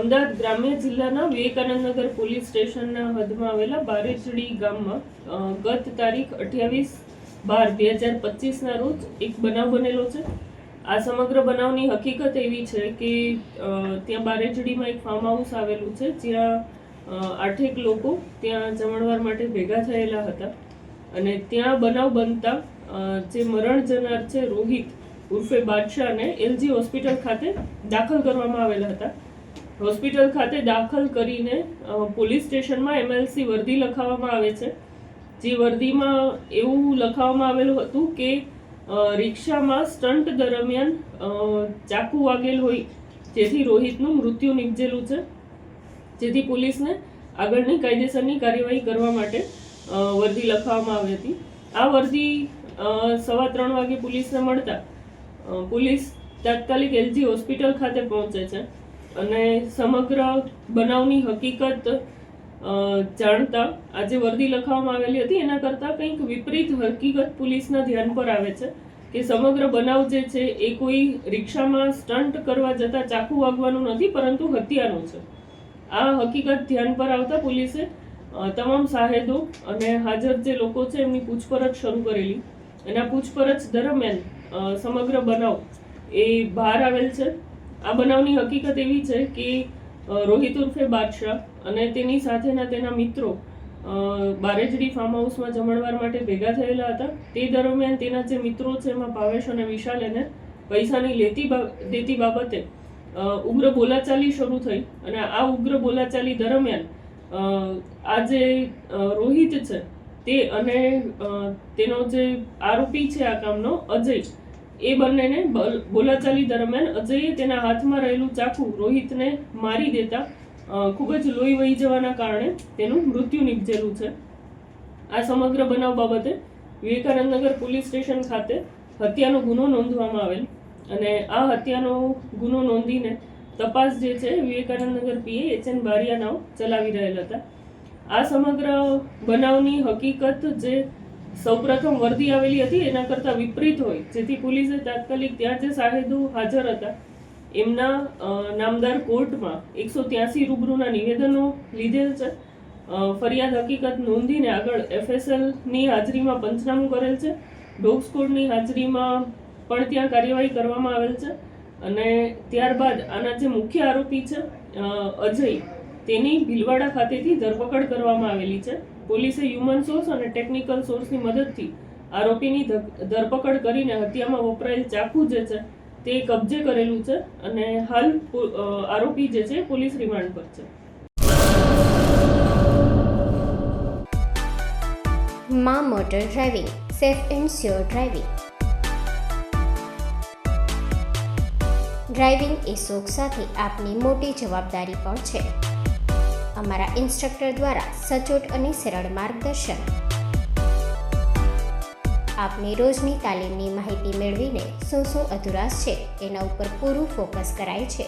અમદાવાદ ગ્રામ્ય જિલ્લાના વિવેકાનંદનગર પોલીસ સ્ટેશનના હદમાં આવેલા બારેચડી ગામમાં ગત તારીખ 28/12/2025ના રોજ એક બનાવ બનેલો છે. આ સમગ્ર બનાવની હકીકત એવી છે કે ત્યાં બારેચડીમાં એક ફાર્મ હાઉસ આવેલું છે, જ્યાં 8 લોકો ત્યાં જમણવાર માટે ભેગા થયેલા હતા અને ત્યાં બનાવ બનતા જે મરણ જનાર છે રોહિત ઉર્ફે બાદશાહને એલજી હોસ્પિટલ ખાતે દાખલ કરવામાં આવેલા હતા. હોસ્પિટલ ખાતે દાખલ કરીને પોલીસ સ્ટેશનમાં એમએલસી વર્દી લખાવવામાં આવે છે, જે વર્દીમાં એવું લખાવવામાં આવેલું હતું કે રિક્ષામાં સ્ટન્ટ દરમિયાન ચાકુ વાગેલ હોય, જેથી રોહિતનું મૃત્યુ નિપજેલું છે, જેથી પોલીસને આગળની કાયદેસરની કાર્યવાહી કરવા માટે વર્દી લખાવવામાં આવી હતી. આ વર્દી 3:15 વાગે પોલીસને મળતા પોલીસ તાત્કાલિક એલજી હોસ્પિટલ ખાતે પહોંચે છે અને સમગ્ર બનાવની હકીકત જાણતા આ જે વર્દી લખાવવામાં આવેલી હતી એના કરતાં કંઈક વિપરીત હકીકત પોલીસના ધ્યાન પર આવે છે કે સમગ્ર બનાવ જે છે એ કોઈ રિક્ષામાં સ્ટન્ટ કરવા જતાં ચાકુ વાગવાનું નથી, પરંતુ હત્યાનું છે. આ હકીકત ધ્યાન પર આવતા પોલીસે તમામ સાહેદો અને હાજર જે લોકો છે એમની પૂછપરછ શરૂ કરેલી અને આ પૂછપરછ દરમિયાન સમગ્ર બનાવ એ બહાર આવેલ છે. આ બનાવની હકીકત એવી છે કે રોહિત ઉર્ફે બાદશાહ અને તેની સાથેના તેના મિત્રો બારેચડી ફાર્મ હાઉસમાં જમણવાર માટે ભેગા થયેલા હતા. તે દરમિયાન તેના જે મિત્રો છે એમાં ભાવેશ અને વિશાલ એને પૈસાની દેતી બાબતે ઉગ્ર બોલાચાલી શરૂ થઈ અને આ ઉગ્ર બોલાચાલી દરમિયાન આ જે રોહિત છે તે અને તેનો જે આરોપી છે આ કામનો અજય, એ બંનેને બોલાચાલી દરમિયાન અજયે તેના હાથમાં રહેલું ચાકુ રોહિતને મારી દેતા ખૂબ જ લોહી વહી જવાના કારણે તેનું મૃત્યુ નિપજેલું છે. આ સમગ્ર બનાવ બાબતે વિવેકાનંદનગર પોલીસ સ્ટેશન ખાતે હત્યાનો ગુનો નોંધવામાં આવેલ અને આ હત્યાનો ગુનો નોંધીને તપાસ જે છે વિવેકાનંદનગર પીએ HN બારિયા નાવ ચલાવી રહેલ હતા. આ સમગ્ર બનાવની હકીકત જે સૌપ્રથમ વર્દી આવેલી હતી એના કરતાં વિપરીત હોય, જેથી પોલીસે તાત્કાલિક ત્યાં જે સાહેદો હાજર હતા એમના નામદાર કોર્ટમાં 183 રૂબરૂના નિવેદનો લીધેલ છે. ફરિયાદ હકીકત નોંધીને આગળ FSLની હાજરીમાં પંચનામું કરેલ છે. ડોગ સ્કોડની હાજરીમાં પણ ત્યાં કાર્યવાહી કરવામાં આવેલ છે અને ત્યારબાદ આના જે મુખ્ય આરોપી છે અજય, તેની ભીલવાડા ખાતેથી ધરપકડ કરવામાં આવેલી છે. પોલીસે હ્યુમન સોર્સ અને ટેકનિકલ સોર્સની મદદથી આરોપીની ધરપકડ કરીને હત્યામાં વપરાયેલ ચાકુ જે છે તે કબજે કરેલું છે અને હાલ આરોપી જે છે પોલીસ રિમાન્ડ પર છે. માં motor driving, safe and sure driving. Driving એ શોખ સાથે આપની મોટી જવાબદારી પણ છે. અમારા ઇન્સ્ટ્રક્ટર દ્વારા સચોટ અને સરળ માર્ગદર્શન. આપની રોજની તાલીમની માહિતી મેળવીને શું અધુરાશ છે એના ઉપર પૂરું ફોકસ કરાય છે.